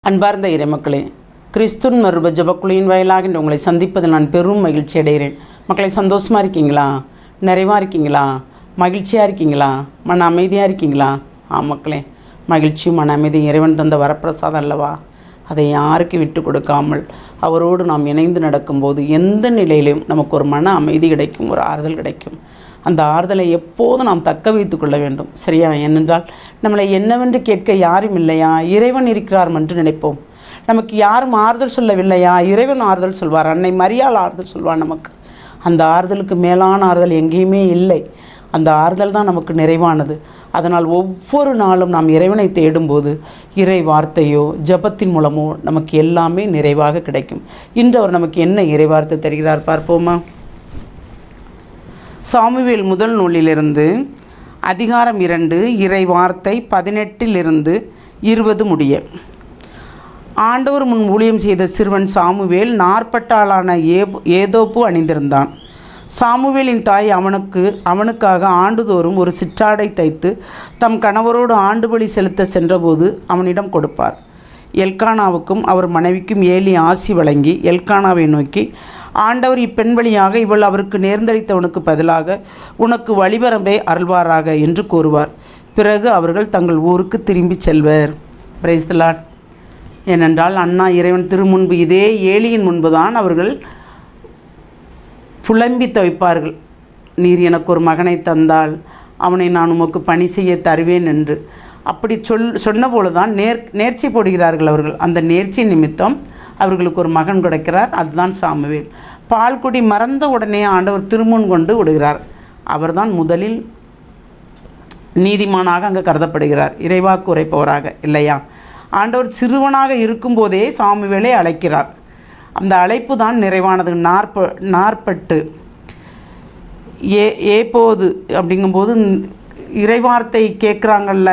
அன்பார்ந்த இறைமக்களே, கிறிஸ்துவின் மறுப ஜபக்குழியின் வாயிலாக உங்களை சந்திப்பதில் நான் பெரும் மகிழ்ச்சி அடைகிறேன். மக்களை, சந்தோஷமாக இருக்கீங்களா? நிறைவாக இருக்கீங்களா? மகிழ்ச்சியாக இருக்கீங்களா? மன அமைதியாக இருக்கீங்களா? மக்களே, மகிழ்ச்சியும் மன அமைதி இறைவன் தந்த வரப்பிரசாதம் அல்லவா? அதை யாருக்கு விட்டு கொடுக்காமல் அவரோடு நாம் இணைந்து நடக்கும்போது எந்த நிலையிலும் நமக்கு ஒரு மன அமைதி கிடைக்கும், ஒரு ஆறுதல் கிடைக்கும். அந்த ஆறுதலை எப்போதும் நாம் தக்க வைத்து கொள்ள வேண்டும். சரியா? ஏனென்றால் நம்மளை என்னவென்று கேட்க யாரும் இல்லையா? இறைவன் இருக்கிறார் என்று நினைப்போம். நமக்கு யாரும் ஆறுதல் சொல்லவில்லையா? இறைவன் ஆறுதல் சொல்வார். அன்னை மரியாள் ஆறுதல் சொல்வார் நமக்கு. அந்த ஆறுதலுக்கு மேலான ஆறுதல் எங்கேயுமே இல்லை. அந்த ஆறுதல் தான் நமக்கு நிறைவானது. அதனால் ஒவ்வொரு நாளும் நாம் இறைவனை தேடும்போது இறை வார்த்தையோ ஜபத்தின் மூலமோ நமக்கு எல்லாமே நிறைவாக கிடைக்கும். இன்று அவர் நமக்கு என்ன இறை வார்த்தை தருகிறார் பார்ப்போமா? சாமுவேல் முதல் நூலிலிருந்து அதிகாரம் 2 இறை வார்த்தை 18 20 முடிய. ஆண்டவர் முன் ஊழியம் செய்த சிறுவன் சாமுவேல் நாற்பட்டாளான ஏதோப்பு அணிந்திருந்தான். சாமுவேலின் தாய் அவனுக்காக ஆண்டுதோறும் ஒரு சிற்றாடை தைத்து தம் கணவரோடு ஆண்டு பலி செலுத்த சென்றபோது அவனிடம் கொடுப்பார். எல்கானாவுக்கும் அவர் மனைவிக்கும் ஏலி ஆசி வழங்கி எல்கானாவை நோக்கி, ஆண்டவர் இப்பெண் வழியாக இவள் அவருக்கு நேர்ந்தளித்தவனுக்கு பதிலாக உனக்கு வழிபரம்பை அருள்வாராக என்று கூறுவார். பிறகு அவர்கள் தங்கள் ஊருக்கு திரும்பி செல்வர். Praise the Lord. ஏனென்றால் அண்ணா இறைவன் திருமுன்பு இதே ஏலியின் முன்புதான் அவர்கள் புலம்பி தவிப்பார்கள். நீர் எனக்கு ஒரு மகனை தந்தால் அவனை நான் உமக்கு பணி செய்ய தருவேன் என்று. அப்படி சொன்னபோது தான் நேர்ச்சி போடுகிறார்கள் அவர்கள். அந்த நேர்ச்சி நிமித்தம் அவர்களுக்கு ஒரு மகன் கிடைக்கிறார். அதுதான் சாமுவேல். பால்குடி மறந்த உடனே ஆண்டவர் திருமுன் கொண்டு விடுகிறார். அவர்தான் முதலில் நீதிமானாக அங்கே கருதப்படுகிறார், இறைவாக்கு உரைப்பவராக இல்லையா? ஆண்டவர் சிறுவனாக இருக்கும்போதே சாமுவேலை அழைக்கிறார். அந்த அழைப்பு தான் நிறைவானது. நாற்பட்டு ஏப்போது அப்படிங்கும்போது இறைவார்த்தை கேட்குறாங்கல்ல.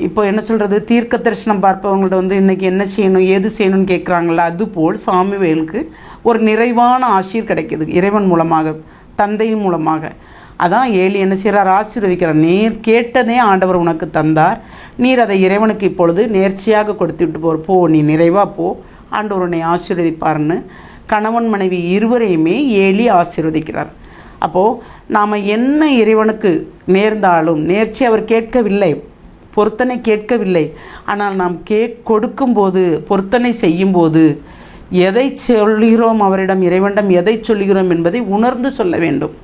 இப்போ என்ன சொல்கிறது, தீர்க்க தரிசனம் பார்ப்பவங்கள்ட்ட இன்றைக்கி என்ன செய்யணும் ஏது செய்யணும்னு கேட்குறாங்கள, அதுபோல் சாமுவேலுக்கு ஒரு நிறைவான ஆசீர் கிடைக்கிது இறைவன் மூலமாக, தந்தையின் மூலமாக. அதான் ஏலி என்ன செய்கிறார்? ஆசீர்வதிக்கிறார். நீர் கேட்டதே ஆண்டவர் உனக்கு தந்தார், நீர் அதை இறைவனுக்கு இப்பொழுது நேர்ச்சியாக கொடுத்துட்டு போ, நீ நிறைவாக போ, ஆண்டவர் உன்னை ஆசீர்வதிப்பார்னு கணவன் மனைவி இருவரையுமே ஏலி ஆசீர்வதிக்கிறார். அப்போது நாம் என்ன இறைவனுக்கு நேர்ந்தாலும் நேர்ச்சி அவர் கேட்கவில்லை, பொருத்தனை கேட்கவில்லை. ஆனால் நாம் கொடுக்கும்போது, பொருத்தனை செய்யும்போது எதை சொல்கிறோம், அவரிடம் இறைவனிடம் எதை சொல்கிறோம் என்பதை உணர்ந்து சொல்ல வேண்டும்.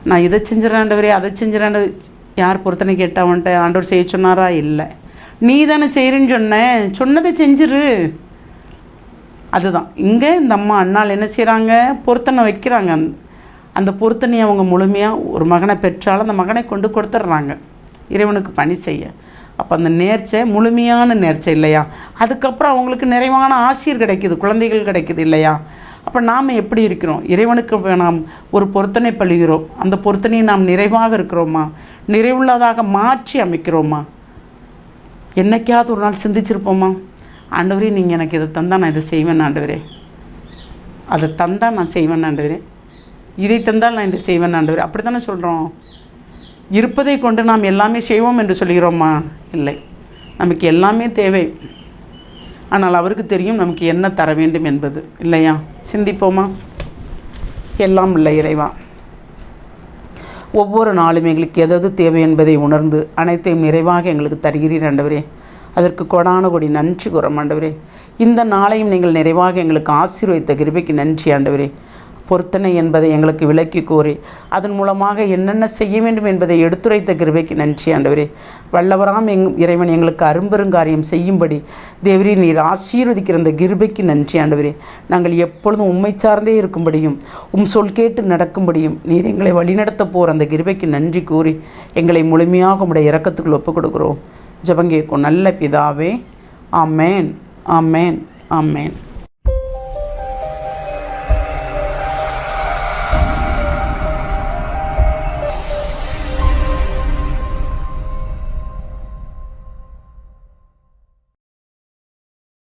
நான் இதை செஞ்சிடறாண்டவரே, அதை செஞ்சிடறாண்டவர், யார் பொருத்தனை கேட்டவன்ட்ட ஆண்டவர் செய்ய சொன்னாரா? இல்லை. நீ தானே செய்கிறேன்னு சொன்னதை செஞ்சிரு. அதுதான் இங்கே இந்த அம்மா அண்ணால் என்ன செய்கிறாங்க? பொருத்தனை வைக்கிறாங்க. அந்த பொருத்தனை அவங்க முழுமையாக ஒரு மகனை பெற்றாலும் அந்த மகனை கொண்டு கொடுத்துட்றாங்க இறைவனுக்கு பணி செய்ய. அப்போ அந்த நேர்ச்சை முழுமையான நேர்ச்சை இல்லையா? அதுக்கப்புறம் அவங்களுக்கு நிறைவான ஆசீர் கிடைக்குது, குழந்தைகள் கிடைக்குது இல்லையா? அப்போ நாம் எப்படி இருக்கிறோம்? இறைவனுக்கு நாம் ஒரு பொருத்தனை பழிகிறோம். அந்த பொருத்தனையை நாம் நிறைவாக இருக்கிறோமா? நிறைவுள்ளதாக மாற்றி அமைக்கிறோமா? என்னைக்காவது ஒரு நாள் சிந்திச்சிருப்போமா? ஆண்டவரே, நீங்கள் எனக்கு இதை தந்தால் நான் இதை செய்வேன் ஆண்டவரே, அதை தந்தால் நான் செய்வேன் ஆண்டவரே, இதை தந்தால் நான் இதை செய்வேன் ஆண்டவரே. அப்படி தானே சொல்கிறோம். இருப்பதை கொண்டு நாம் எல்லாமே செய்வோம் என்று சொல்கிறோமா? இல்லை. நமக்கு எல்லாமே தேவை. ஆனால் அவருக்கு தெரியும் நமக்கு என்ன தர வேண்டும் என்பது இல்லையா? சிந்திப்போமா? எல்லாம் இல்லை இறைவா, ஒவ்வொரு நாளும் எங்களுக்கு எதாவது தேவை என்பதை உணர்ந்து அனைத்தையும் நிறைவாக எங்களுக்கு தருகிறீர் ஆண்டவரே. அதற்கு கொடான கொடி நன்றி கூறும் ஆண்டவரே. இந்த நாளையும் நீங்கள் நிறைவாக எங்களுக்கு ஆசீர்வதித்த கிருபைக்கு நன்றி ஆண்டவரே. பொருத்தனை என்பதை எங்களுக்கு விளக்கி கூறி அதன் மூலமாக என்னென்ன செய்ய வேண்டும் என்பதை எடுத்துரைத்த கிருபைக்கு நன்றி ஆண்டவரே. வல்லவராம் இறைவன் எங்களுக்கு அரும்பெருங்காரியம் செய்யும்படி தேவரே நீர் ஆசீர்வதிக்கிற அந்த கிருபைக்கு நன்றி ஆண்டவரே. நாங்கள் எப்பொழுதும் உம்மை சார்ந்தே இருக்கும்படியும் சொல் கேட்டு நடக்கும்படியும் நீர் எங்களை வழிநடத்த போகிற அந்த கிருபைக்கு நன்றி கூறி எங்களை முழுமையாக உம்முடைய இரக்கத்துக்குள் ஒப்புக் கொடுக்குறோம். ஜெபம் கேட்கும் நல்ல பிதாவே. ஆமேன், ஆமேன், ஆமேன்.